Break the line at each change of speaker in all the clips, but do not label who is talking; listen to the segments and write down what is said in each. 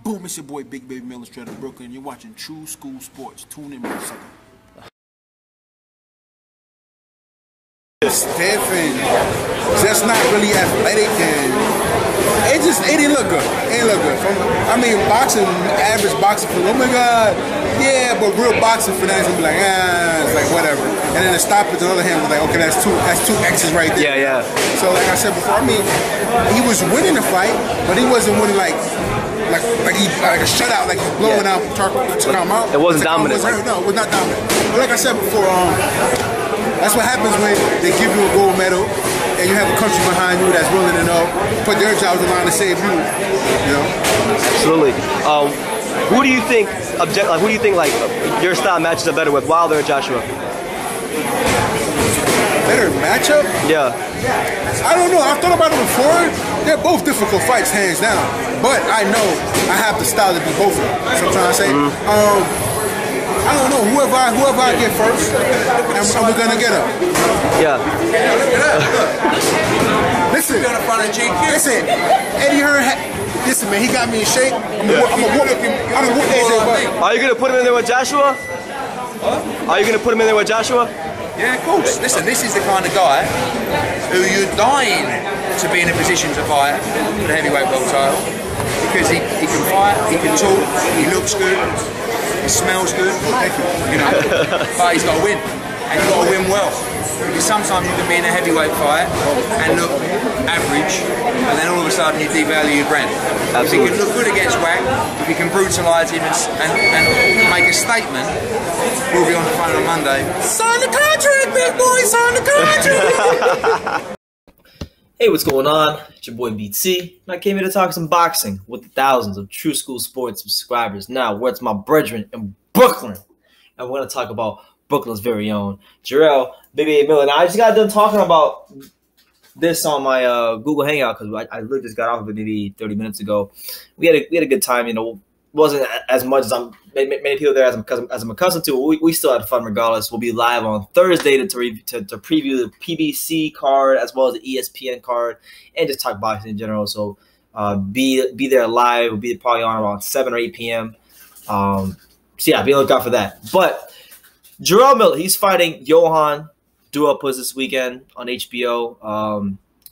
Boom, it's your boy Big Baby Miller straight out of Brooklyn. You're watching True School Sports. Tune in, motherfucker. Stiff and just not really athletic, and it didn't look good. It didn't look good. I mean, boxing, average boxing for, oh my God, yeah, but real boxing for that is gonna be like, it's like whatever. And then the stoppage on the other hand was like, okay, that's two X's right there.
Yeah.
So like I said before, I mean, he was winning the fight, but he wasn't winning like a shutout, like he's blowing out to come out.
It wasn't dominant.
No, it was not dominant. But like I said before, that's what happens when they give you a gold medal and you have a country behind you that's willing to put their jobs on the line to save you. You know.
Absolutely. Who do you think like your style matches up better with, Wilder or Joshua?
Better matchup?
Yeah.
I don't know. I've thought about it before. They're both difficult fights, hands down. But I know I have the style to be both of them. So I'm trying to say. I don't know. Whoever I get first, and we're gonna get him.
Yeah.
Listen. Eddie Hearn. Listen, man. He got me in shape. I'm a whoop AJ Buck.
Are you gonna put him in there with Joshua? Are you gonna put him in there with Joshua?
Yeah, of course. Listen, this is the kind of guy who you're dying to be in a position to fight for the heavyweight world title, because he can fight, he can talk, he looks good, he smells good, you know, but he's got to win, and you've got to win well, because sometimes you can be in a heavyweight fight and look average, and then all of a sudden you devalue your brand. If he can look good against Wack, if he can brutalise him and make a statement, we'll be on the phone on Monday. Sign the contract, big boy, sign the contract!
Hey, what's going on? It's your boy BT, and I came here to talk some boxing with the thousands of True School Sports subscribers. Now, where's my brethren in Brooklyn? And we're going to talk about Brooklyn's very own Jarrell, Baby Miller. Now, I just got done talking about this on my Google Hangout because I literally just got off of it maybe 30 minutes ago. We had a good time, you know. Wasn't as much as many people there as I'm accustomed to. We still had fun regardless. We'll be live on Thursday to preview the PBC card as well as the ESPN card and just talk boxing in general. So be there live. We'll be probably on around 7 or 8 p.m. So yeah, be on the lookout for that. But Jarrell Miller, he's fighting Johan Duhaupas this weekend on HBO.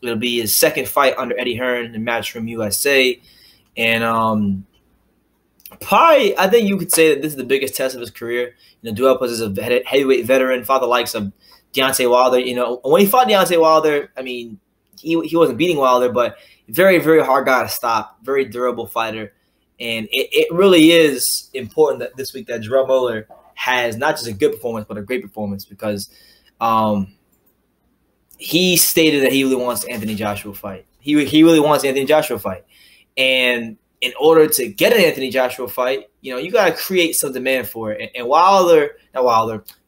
It'll be his second fight under Eddie Hearn in Matchroom USA, and probably, I think you could say that this is the biggest test of his career. You know, Duhaupas is a heavyweight veteran, fought the likes of Deontay Wilder. You know, when he fought Deontay Wilder, I mean, he wasn't beating Wilder, but very, very hard guy to stop, very durable fighter. And it really is important that this week that Jarrell Miller has not just a good performance, but a great performance, because he stated that he really wants the Anthony Joshua fight. He really wants the Anthony Joshua fight. And in order to get an Anthony Joshua fight, you know, you got to create some demand for it. And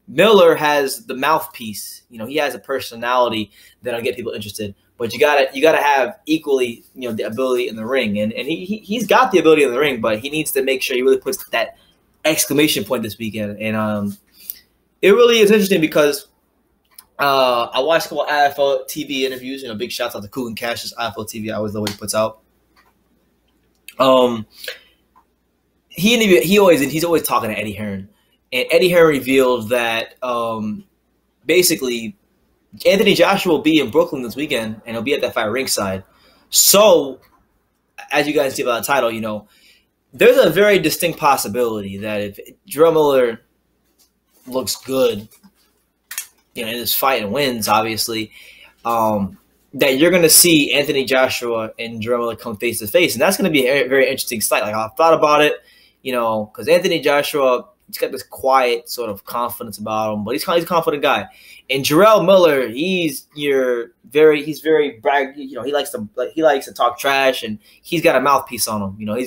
Miller has the mouthpiece. You know, he has a personality that'll get people interested. But you gotta have equally, you know, the ability in the ring. And he's got the ability in the ring, but he needs to make sure he really puts that exclamation point this weekend. And it really is interesting because I watched a couple of IFL TV interviews. You know, big shouts out to Coogan Cash's IFL TV. I always love what he puts out. He's always talking to Eddie Hearn, and Eddie Hearn revealed that basically Anthony Joshua will be in Brooklyn this weekend, and he'll be at that fight ringside. So, as you guys see by the title, you know, there's a very distinct possibility that if Jarrell Miller looks good, you know, in this fight and wins, obviously, that you're going to see Anthony Joshua and Jarrell Miller come face to face. And that's going to be a very interesting sight. Like, I've thought about it, you know, because Anthony Joshua, he's got this quiet sort of confidence about him, but he's a confident guy. And Jarrell Miller, he's very brag, you know, he likes to talk trash, and he's got a mouthpiece on him. You know,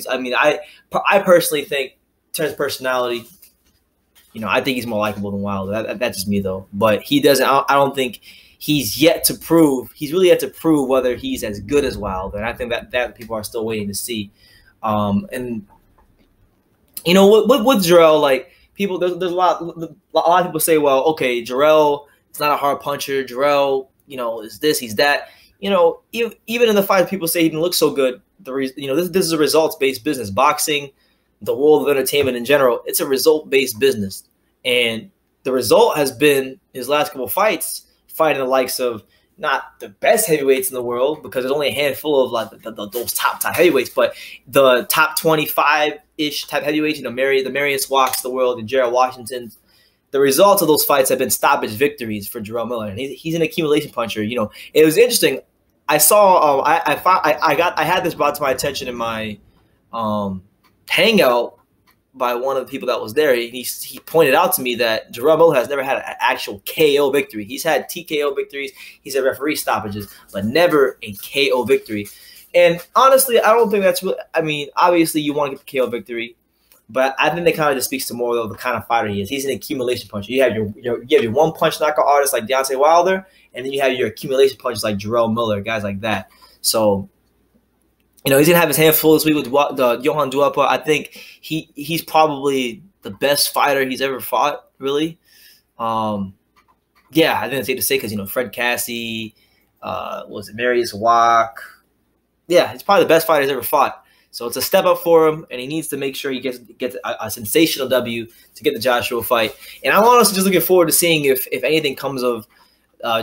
I personally think, in terms of personality, you know, I think he's more likable than Wilder. That's just me though. But he doesn't. I don't think he's really yet to prove whether he's as good as Wilder. And I think that people are still waiting to see. And you know, with Jarrell, like people, there's a lot of people say, well, okay, Jarrell is not a hard puncher. Jarrell, you know, is this, he's that. You know, even in the fight, people say he didn't look so good. this is a results-based business. Boxing, the world of entertainment in general, it's a result-based business. And the result has been his last couple fights, fighting the likes of not the best heavyweights in the world, because there's only a handful of like those top heavyweights, but the top 25-ish type heavyweights, the Marion Swaks of the world, the Jarrell Washingtons. The results of those fights have been stoppage victories for Jarrell Miller, and he's an accumulation puncher. It was interesting. I saw I had this brought to my attention in my hangout by one of the people that was there. He pointed out to me that Jarrell Miller has never had an actual KO victory. He's had TKO victories, he's had referee stoppages, but never a KO victory. And honestly, I don't think that's really, I mean, obviously you want to get the KO victory, but I think that kind of just speaks to more of the kind of fighter he is. He's an accumulation puncher. You have your one punch knockout artists like Deontay Wilder, and then you have your accumulation punches like Jarrell Miller, guys like that. So, he's gonna have his hand full this week with the Johan Duapa. I think he's probably the best fighter he's ever fought. Really, I think it's safe to say because Fred Cassie, was it Marius Wack? Yeah, he's probably the best fighter he's ever fought. So it's a step up for him, and he needs to make sure he gets a sensational W to get the Joshua fight. And I'm honestly just looking forward to seeing if anything comes of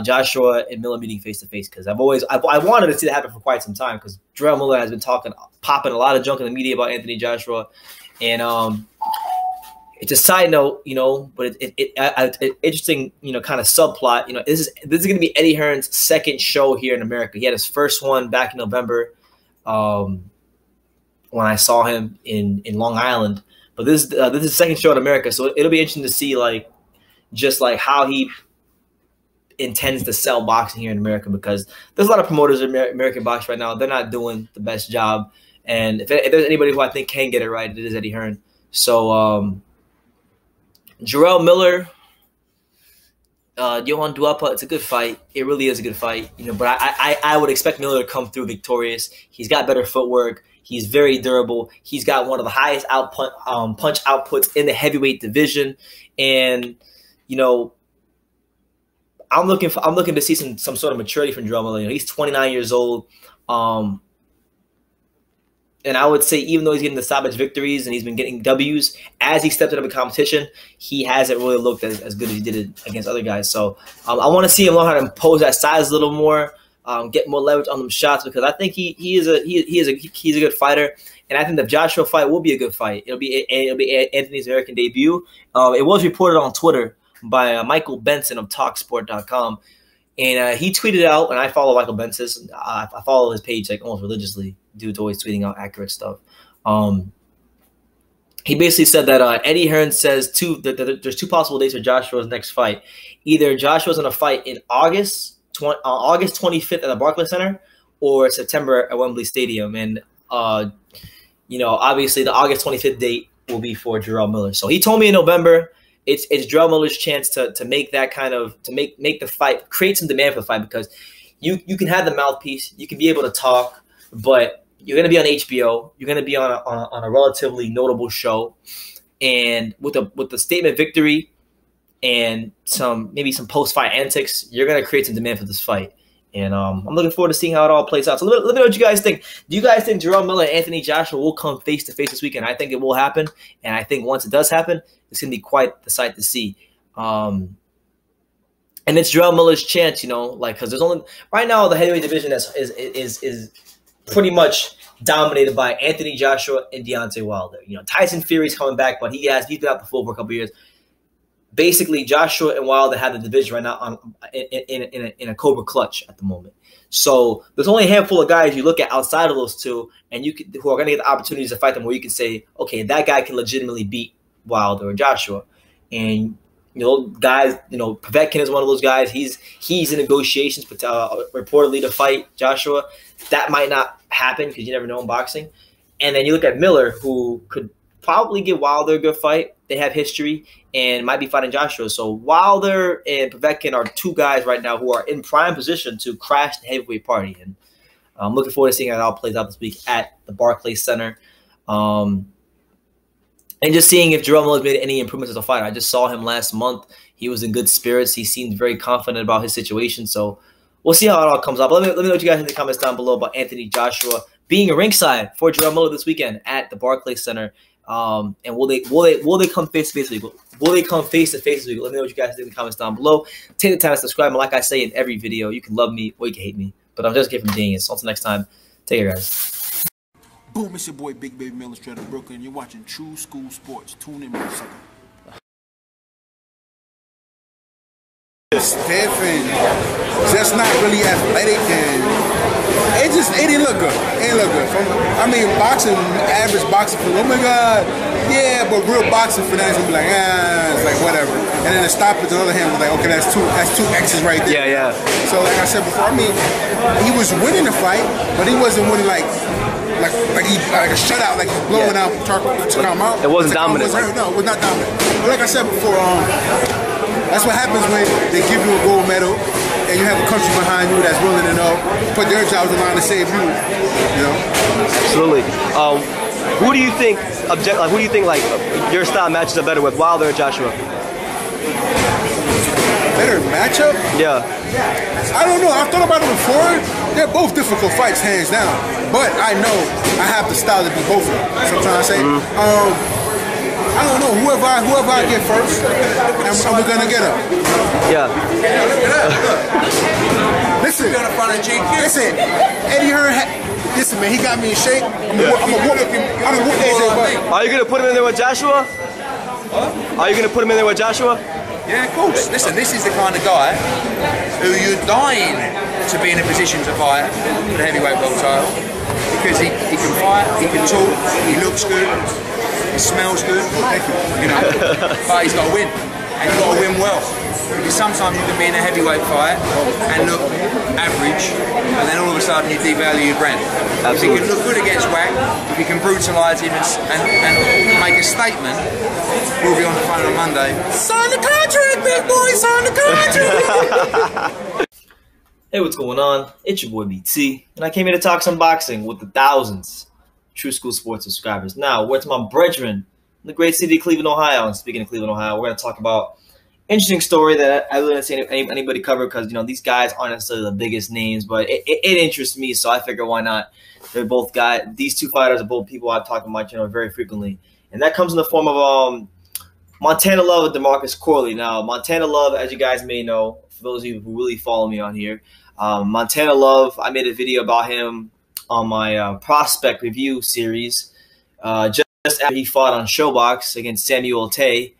Joshua and Miller meeting face to face, because I wanted to see that happen for quite some time, because Jarrell Miller has been popping a lot of junk in the media about Anthony Joshua, and it's a side note, but it interesting, kind of subplot. This is going to be Eddie Hearn's second show here in America. He had his first one back in November. When I saw him in Long Island, but this is the second show in America, so it'll be interesting to see just how he intends to sell boxing here in America, because there's a lot of promoters in American boxing right now. They're not doing the best job, and if there's anybody who I think can get it right, it is Eddie Hearn. So Jarrell Miller, Johan Duapa, it's a good fight. It really is a good fight, but I would expect Miller to come through victorious. He's got better footwork. He's very durable. He's got one of the highest punch outputs in the heavyweight division, and I'm looking to see some sort of maturity from Jarrell Miller. He's 29 years old, and I would say even though he's getting the stoppage victories and he's been getting W's, as he stepped into the competition, he hasn't really looked as good as he did against other guys. So I want to see him learn how to impose that size a little more. Get more leverage on them shots, because I think he's a good fighter, and I think the Joshua fight will be a good fight. It'll be Anthony's American debut. It was reported on Twitter by Michael Benson of Talksport.com, and he tweeted out, and I follow Michael Benson. I follow his page almost religiously. Dude's always tweeting out accurate stuff. He basically said that Eddie Hearn says there's two possible dates for Joshua's next fight. Either Joshua's going to fight in August 25th at the Barclays Center, or September at Wembley Stadium. And, obviously the August 25th date will be for Jarrell Miller. So he told me in November it's Jarrell Miller's chance to make that kind of, to make the fight, create some demand for the fight, because you can have the mouthpiece, you can be able to talk, but you're going to be on HBO, you're going to be on a relatively notable show, and with the statement victory and maybe some post-fight antics, you're going to create some demand for this fight. And I'm looking forward to seeing how it all plays out. So let me know what you guys think. Do you guys think Jarrell Miller and Anthony Joshua will come face-to-face this weekend? I think it will happen. And I think once it does happen, it's going to be quite the sight to see. And it's Jarrell Miller's chance, because there's only – right now the heavyweight division is pretty much dominated by Anthony Joshua and Deontay Wilder. Tyson Fury's coming back, but he's been out the fold for a couple of years. Basically, Joshua and Wilder have the division right now in a Cobra clutch at the moment. So there's only a handful of guys you look at outside of those two, and who are going to get the opportunities to fight them, where you can say, okay, that guy can legitimately beat Wilder or Joshua. And guys, Povetkin is one of those guys. He's in negotiations, reportedly to fight Joshua. That might not happen because you never know in boxing. And then you look at Miller, who could probably give Wilder a good fight. They have history and might be fighting Joshua. So Wilder and Povetkin are two guys right now who are in prime position to crash the heavyweight party. And I'm looking forward to seeing how it all plays out this week at the Barclays Center. And just seeing if Jarrell Miller's made any improvements as a fighter. I just saw him last month. He was in good spirits. He seemed very confident about his situation. So we'll see how it all comes up. Let me know what you guys think in the comments down below about Anthony Joshua being a ringside for Jarrell this weekend at the Barclays Center. And will they come face to face this week? Will they come face to face this week? Let me know what you guys think in the comments down below. Take the time to subscribe. And like I say in every video, you can love me or you can hate me, but I'm just getting from genius. Until next time, take care, guys.
Boom, it's your boy Big Baby Miller straight out of Brooklyn. You're watching True School Sports. Tune in, motherfucker. Stiff and just not really athletic, and it didn't look good. It didn't look good. I mean, boxing, average boxing for oh my god, yeah, but real boxing for that is gonna be like, it's like whatever. And then the stoppage on the other hand was like, okay, that's two X's right there.
Yeah.
So like I said before, I mean, he was winning the fight, but he wasn't winning like a shutout, like he's blowing out to come out.
It wasn't dominant.
No, it was not dominant. But like I said before, that's what happens when they give you a gold medal and you have a country behind you that's willing to put their jobs on the line to save you. You know.
Absolutely. Who do you think like your style matches up better with, Wilder or Joshua?
Better matchup?
Yeah.
I don't know. I've thought about it before. They're both difficult fights, hands down. But I know I have the style to beat both of them. So I'm trying to say. I don't know. Whoever I get first, and we're gonna get him.
Yeah.
Listen, Eddie Hearn. Listen, man, he got me in shape. I'm gonna whoop AJ, but
are you gonna put him in there with Joshua? Are you gonna put him in there with Joshua?
Yeah, of course. Listen, this is the kind of guy who you're dying to be in a position to fight for the heavyweight world title, because he can fight, he can talk, he looks good, he smells good, you know, but he's got to win, and you've got to win well. Because sometimes you can be in a heavyweight fight and look average, and then all of a sudden you devalue your brand. Absolutely. If you can look good against Wack, if you can brutalise him and make a statement, we'll be on the phone on Monday. Sign the contract, big boy, sign the contract!
Hey, what's going on? It's your boy BT, and I came here to talk some boxing with the thousands of True School Sports subscribers. Now, where's my brethren in the great city of Cleveland, Ohio? And speaking of Cleveland, Ohio, we're going to talk about interesting story that I really didn't see anybody cover, because these guys aren't necessarily the biggest names, but it interests me, so I figure why not. They're both guys. These two fighters are both people I've talked about very frequently, and that comes in the form of Montana Love and DeMarcus Corley. Now, Montana Love, as you guys may know, for those of you who really follow me on here, Montana Love, I made a video about him on my prospect review series just after he fought on Showbox against Samuel Tay.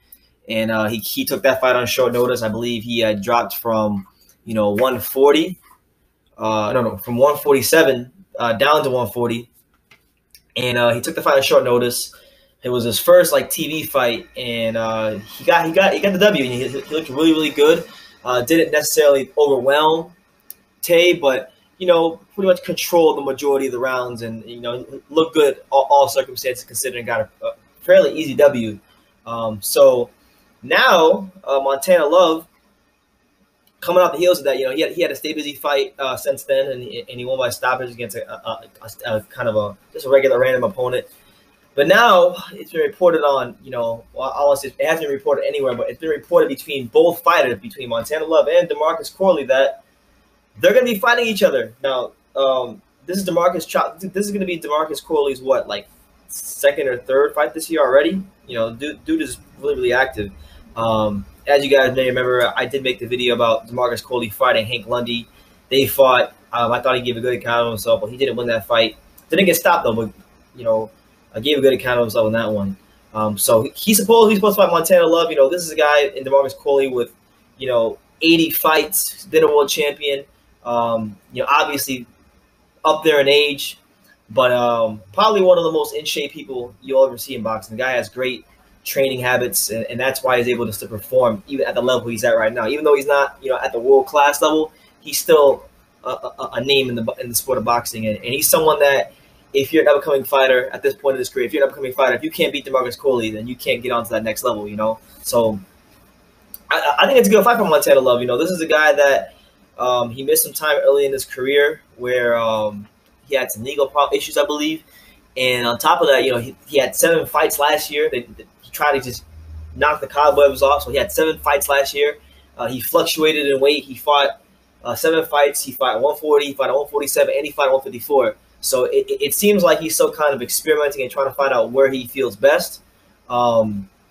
And he took that fight on short notice. I believe he had dropped from 140, from 147 down to 140, and he took the fight on short notice. It was his first TV fight, and he got the W. And he looked really, really good. Didn't necessarily overwhelm Tay, but pretty much controlled the majority of the rounds, and looked good all circumstances considering. Got a fairly easy W. So. Now, Montana Love, coming off the heels of that, he had a stay busy fight since then, and he won by stoppage against a kind of just a regular random opponent. But now it's been reported on, it hasn't been reported anywhere, but it's been reported between both fighters, between Montana Love and DeMarcus Corley, that they're going to be fighting each other. Now, this is going to be DeMarcus Corley's second or third fight this year already. Dude is really, really active. As you guys may remember, I did make the video about DeMarcus Corley fighting Hank Lundy. They fought. I thought he gave a good account of himself, but he didn't win that fight. Didn't get stopped though, but I gave a good account of himself in that one. So he's supposed to fight Montana Love. This is a guy in DeMarcus Corley with 80 fights, been a world champion. Obviously up there in age, but probably one of the most in shape people you'll ever see in boxing. The guy has great training habits, and that's why he's able to still perform even at the level he's at right now. Even though he's not, at the world class level, he's still a name in the sport of boxing, and he's someone that if you're an upcoming fighter at this point in his career, if you're an upcoming fighter, if you can't beat DeMarcus Corley, then you can't get on to that next level. So I think it's a good fight for Montana Love. This is a guy that he missed some time early in his career where he had some legal issues, I believe. And on top of that, he had 7 fights last year. He tried to just knock the cobwebs off. So he had 7 fights last year. He fluctuated in weight. He fought 7 fights. He fought 140, he fought 147, and he fought 154. So it seems like he's still kind of experimenting and trying to find out where he feels best.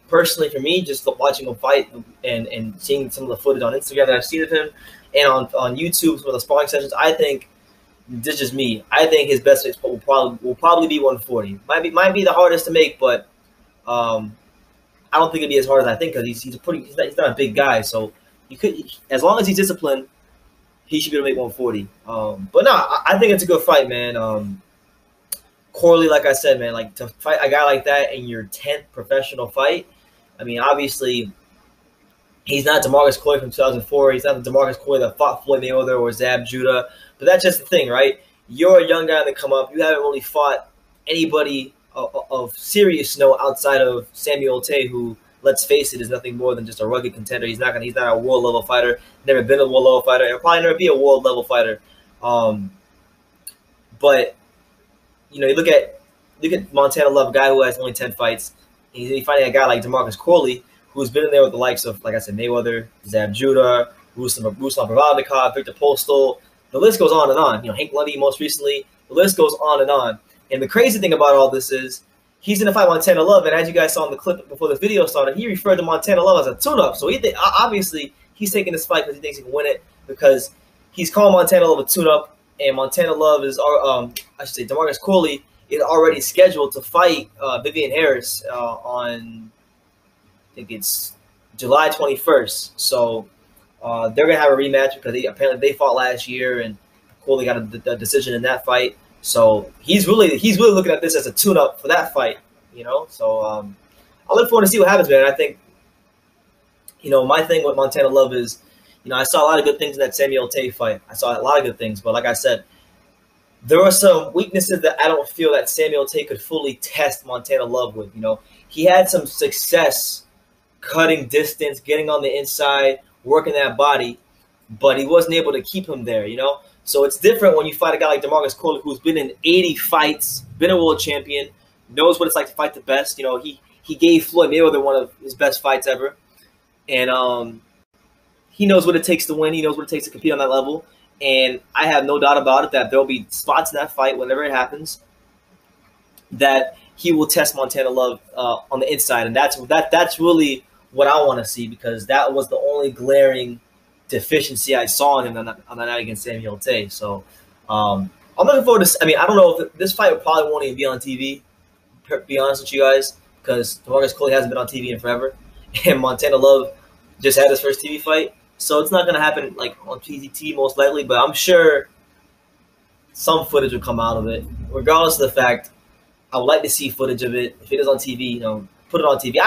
Personally, for me, just watching him fight and seeing some of the footage on Instagram that I've seen of him and on YouTube, some of the sparring sessions, I think, this is just me, I think his best weight will probably be 140. Might be the hardest to make, but I don't think it'd be as hard as I think, because he's not a big guy, so you could, as long as he's disciplined, he should be able to make 140. But no, I think it's a good fight, man. Corley, like I said, man, like, to fight a guy like that in your 10th professional fight, I mean, obviously, he's not DeMarcus Corley from 2004. He's not the DeMarcus Corley that fought Floyd Mayweather or Zab Judah. But that's just the thing, right? You're a young guy that come up. You haven't really fought anybody of serious note outside of Samuel Tay, who, let's face it, is nothing more than just a rugged contender. He's not a world level fighter. Never been a world level fighter. He'll probably never be a world level fighter. But you know, you look at Montana Love, a guy who has only 10 fights. He's fighting a guy like DeMarcus Corley, who's been in there with the likes of, like I said, Mayweather, Zab Judah, Ruslan Provodnikov, Victor Postal. The list goes on and on. You know, Hank Lundy most recently. The list goes on and on. And the crazy thing about all this is he's going to fight Montana Love, and as you guys saw in the clip before the video started, he referred to Montana Love as a tune-up. So obviously he's taking this fight because he thinks he can win it, because he's calling Montana Love a tune-up, and Montana Love is, DeMarcus Corley is already scheduled to fight Vivian Harris on, I think it's July 21st. So they're going to have a rematch, because apparently they fought last year, and Corley got a decision in that fight. So he's really looking at this as a tune-up for that fight, you know. So I look forward to see what happens, man. I think, you know, my thing with Montana Love is, you know, I saw a lot of good things in that Samuel Tay fight. I saw a lot of good things, but like I said, there were some weaknesses that I don't feel that Samuel Tay could fully test Montana Love with. You know, he had some success cutting distance, getting on the inside, working that body, but he wasn't able to keep him there, you know. So it's different when you fight a guy like DeMarcus Corley, who's been in 80 fights, been a world champion, knows what it's like to fight the best. You know, he gave Floyd Mayweather one of his best fights ever, and he knows what it takes to win. He knows what it takes to compete on that level. And I have no doubt about it that there will be spots in that fight, whenever it happens, that he will test Montana Love on the inside. And that's really what I want to see, because that was the only glaring deficiency I saw in him on that night against Samuel Tay. So I'm looking forward to – I mean, I don't know if this fight probably won't even be on TV, to be honest with you guys, because DeMarcus Corley hasn't been on TV in forever. And Montana Love just had his first TV fight. So it's not going to happen like on PZT most likely, but I'm sure some footage will come out of it. Regardless of the fact, I would like to see footage of it. If it is on TV, you know, put it on TV.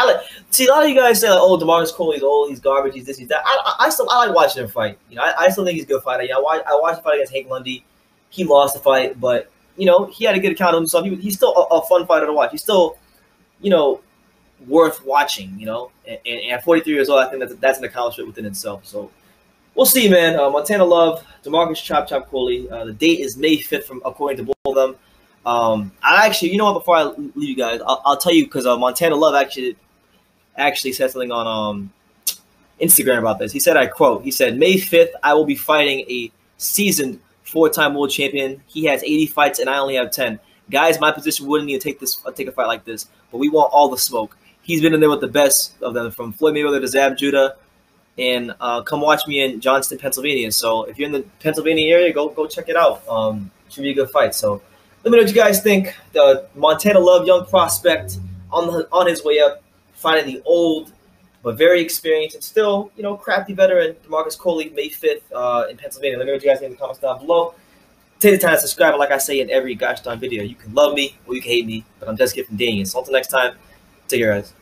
See, a lot of you guys say, like, oh, DeMarcus Corley's old, he's garbage, he's this, he's that. I like watching him fight. You know, I still think he's a good fighter. You know, I watched the fight against Hank Lundy. He lost the fight, but, you know, he had a good account of himself. He's still a fun fighter to watch. He's still, you know, worth watching, you know. And at 43 years old, I think that's an accomplishment within itself. So we'll see, man. Montana Love, DeMarcus Chop Corley. The date is May 5th, according to both of them. I actually, you know what, before I leave you guys, I'll tell you, because Montana Love actually said something on Instagram about this. He said, I quote, he said, May 5th, I will be fighting a seasoned 4-time world champion. He has 80 fights and I only have 10. Guys, my position wouldn't need to take a fight like this, but we want all the smoke. He's been in there with the best of them, from Floyd Mayweather to Zab Judah. And come watch me in Johnston, Pennsylvania. So if you're in the Pennsylvania area, go check it out. Should be a good fight. So let me know what you guys think. The Montana Love, young prospect, on his way up, fighting the old but very experienced and still, you know, crafty veteran DeMarcus Corley, May 5th in Pennsylvania. Let me know what you guys think in the comments down below. Take the time to subscribe. Like I say in every gosh darn video, you can love me or you can hate me, but I'm just giving Daniel. So until next time, take care, guys.